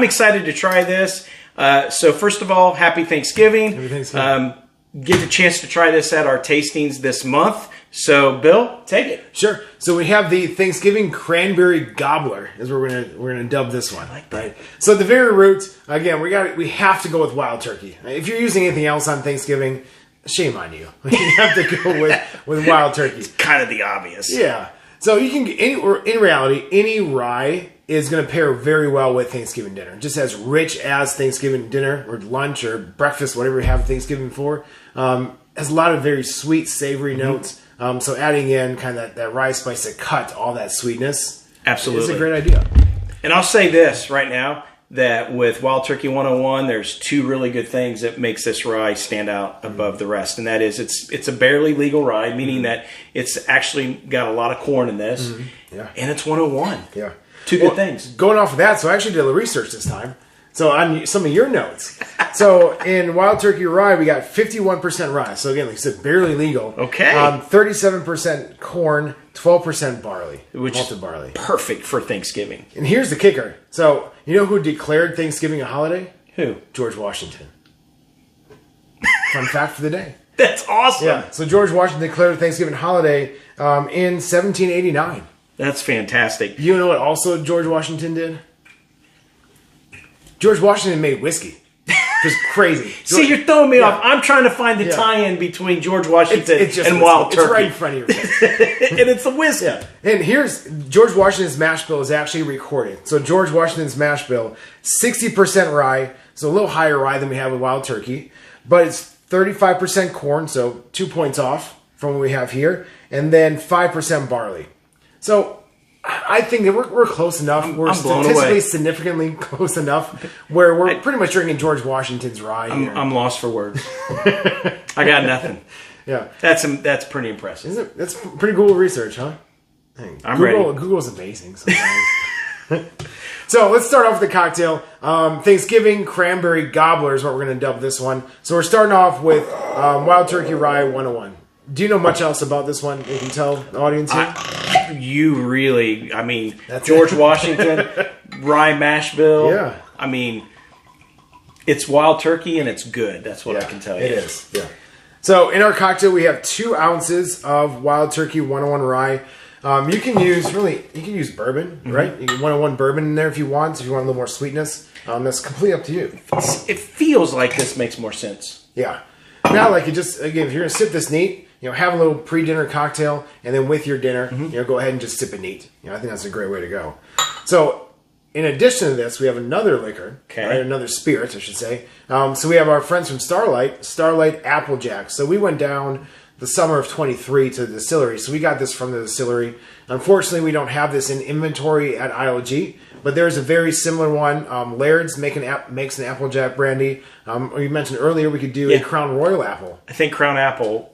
I'm excited to try this. So first of all, happy Thanksgiving. Happy Thanksgiving. Get the chance to try this at our tastings this month. So, Bill, take it. Sure. So we have the Thanksgiving Cranberry Gobbler is what we're gonna dub this one. I like that. Right. So at the very root, again, we have to go with wild turkey. If you're using anything else on Thanksgiving, shame on you. You have to go with wild turkey. It's kind of the obvious. Yeah. So you can in reality, any rye is going to pair very well with Thanksgiving dinner. Just as rich as Thanksgiving dinner or lunch or breakfast, whatever you have Thanksgiving for. Has a lot of very sweet, savory notes. So adding in kind of that rye spice to cut all that sweetness, absolutely, is a great idea. And I'll say this right now, that with Wild Turkey 101, there's two really good things that makes this rye stand out above the rest. And that is it's a barely legal rye, meaning that it's actually got a lot of corn in this. Yeah. And it's 101. Yeah. Two good things. Going off of that, so I actually did a little research this time. So on some of your notes. So in Wild Turkey Rye, we got 51% rye. So again, like I said, barely legal. Okay. 37% corn, 12% barley. Malted barley. Perfect for Thanksgiving. And here's the kicker. So you know who declared Thanksgiving a holiday? Who? George Washington. Fun fact for the day. That's awesome. Yeah. So George Washington declared Thanksgiving holiday in 1789. That's fantastic. You know what also George Washington did? George Washington made whiskey. Just crazy. See, you're throwing me off. I'm trying to find the tie-in between George Washington and Wild Turkey. It's right in front of your face. And it's the whiskey. Yeah. And here's George Washington's mash bill is actually recorded. So George Washington's mash bill, 60% rye, so a little higher rye than we have with Wild Turkey, but it's 35% corn, so 2 points off from what we have here, and then 5% barley. So I think that we're close enough. We're statistically significantly close enough where we're pretty much drinking George Washington's rye here. I'm lost for words. I got nothing. Yeah. That's pretty impressive. Isn't it? That's pretty cool research, huh? Hey, I'm ready. Google's amazing sometimes. So let's start off with the cocktail. Thanksgiving Cranberry Gobbler is what we're going to dub this one. So we're starting off with Wild Turkey Rye 101. Do you know much else about this one? You can tell the audience here. That's George Washington, rye mash bill. Yeah. I mean, it's Wild Turkey and it's good. That's what I can tell you. It is. Yeah. So in our cocktail, we have 2 ounces of Wild Turkey 101 rye. You can use bourbon, right? You can 101 bourbon in there if you want. If you want a little more sweetness, that's completely up to you. It feels like this makes more sense. Yeah. Now, like if you're gonna sip this neat. Have a little pre-dinner cocktail, and then with your dinner, go ahead and just sip it neat. I think that's a great way to go. So, in addition to this, we have another liquor, right? Another spirit, I should say. So we have our friends from Starlight Applejack. So we went down the summer of 23 to the distillery. So we got this from the distillery. Unfortunately, we don't have this in inventory at ILG, but there's a very similar one. Laird's makes an Applejack brandy. You mentioned earlier we could do a Crown Royal apple. I think Crown Apple,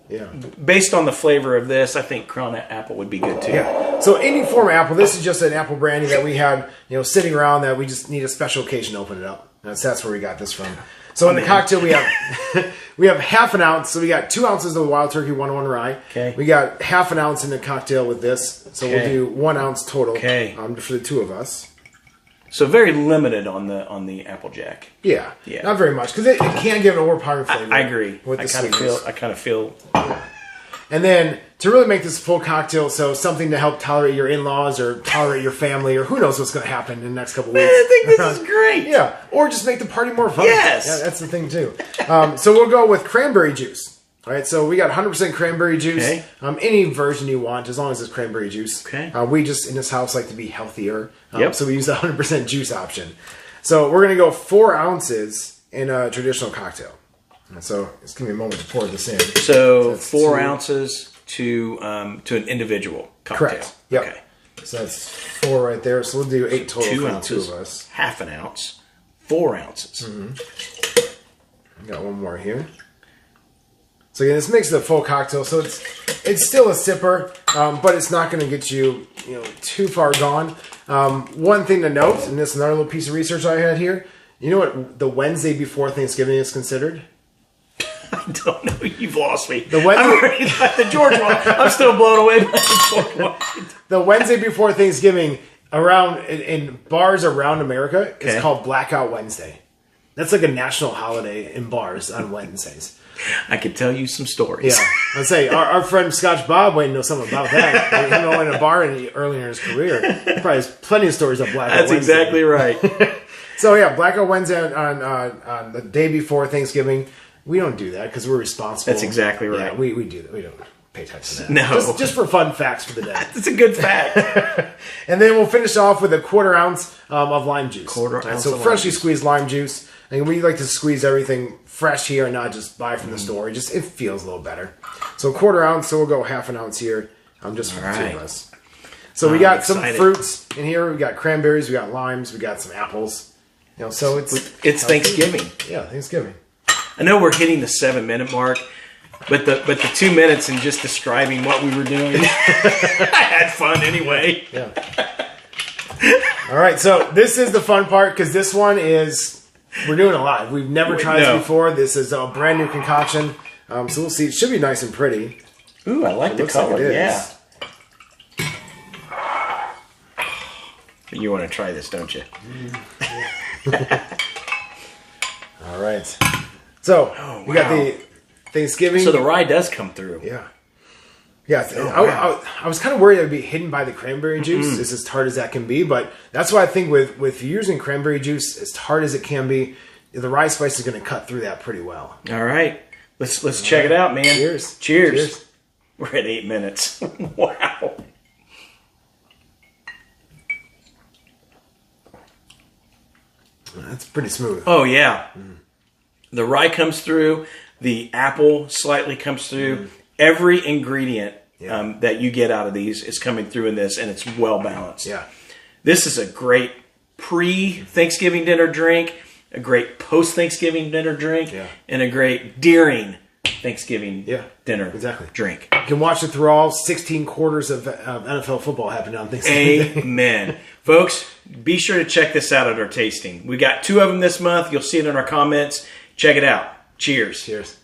based on the flavor of this, I think Crown Apple would be good too. Yeah. So any form of apple, this is just an apple brandy that we had, sitting around that we just need a special occasion to open it up. That's where we got this from. So in the cocktail we have half an ounce. So we got 2 ounces of Wild Turkey 101 rye. Okay. We got half an ounce in the cocktail with this. So we'll do 1 ounce total. Okay. For the two of us. So very limited on the Applejack. Yeah. Not very much because it can give an overpowering flavor. I agree. With I kind of feel. And then to really make this full cocktail, so something to help tolerate your in-laws or tolerate your family or who knows what's going to happen in the next couple weeks. I think this is great. Yeah. Or just make the party more fun. Yes. Yeah, that's the thing too. So we'll go with cranberry juice. All right. So we got 100% cranberry juice. Okay. Any version you want, as long as it's cranberry juice. Okay. We just in this house like to be healthier. Yep. So we use the 100% juice option. So we're going to go 4 ounces in a traditional cocktail. And so it's going to be a moment to pour this in. So 4 ounces to an individual cocktail. Correct. Yep. Okay. So that's 4 right there. So we'll do 8 total 2 for ounces, the 2 of us. Half an ounce, 4 ounces. Got one more here. So again, this makes it a full cocktail. So it's still a sipper, but it's not going to get you too far gone. One thing to note, and this is another little piece of research I had here. You know what the Wednesday before Thanksgiving is considered? I don't know. You've lost me. I'm still blown away by the George Washington. The Wednesday before Thanksgiving around in bars around America, Okay. it's called Blackout Wednesday. That's like a national holiday in bars on Wednesdays. I could tell you some stories. Yeah, I'd say our friend Scotch Bob Wayne knows something about that. He know in a bar earlier in his career. He probably has plenty of stories of Blackout That's Wednesday. exactly right. So yeah, Blackout Wednesday on the day before Thanksgiving. We don't do that because we're responsible. That's exactly right. Yeah, we do that. We don't pay attention to that. No. Just for fun facts for the day. It's a good fact. And then we'll finish off with a 1/4 ounce of lime juice. Quarter ounce So of freshly lime squeezed lime juice. And we like to squeeze everything fresh here and not just buy from the store. It feels a little better. So 1/4 ounce. So we'll go 1/2 ounce here. Just for the two right. of us. So we got I'm some excited. fruits in here. We got cranberries. We got limes. We got some apples. So It's Thanksgiving. Yeah, Thanksgiving. I know we're hitting the 7-minute mark, but the 2 minutes in just describing what we were doing, I had fun anyway. Yeah. All right, so this is the fun part because this one we're doing it live. We've never tried No. this before. This is a brand new concoction. So we'll see. It should be nice and pretty. Ooh, I like the Looks like color. it is. Yeah. You want to try this, don't you? All right. So we got wow. the Thanksgiving. So the rye does come through. Yeah. Yeah, wow. I was kind of worried it would be hidden by the cranberry juice. It's as tart as that can be, but that's why I think with using cranberry juice, as tart as it can be, the rye spice is going to cut through that pretty well. All right. Let's check it out, man. Cheers. Cheers. Cheers. We're at 8 minutes. Wow. That's pretty smooth. Oh, yeah. The rye comes through. The apple slightly comes through. Every ingredient that you get out of these is coming through in this, and it's well balanced. Yeah. This is a great pre-Thanksgiving dinner drink, a great post-Thanksgiving dinner drink, and a great during Thanksgiving dinner drink. You can watch it through all 16 quarters of NFL football happening on Thanksgiving. Amen. Folks, be sure to check this out at our tasting. We got 2 of them this month. You'll see it in our comments. Check it out. Cheers. Cheers.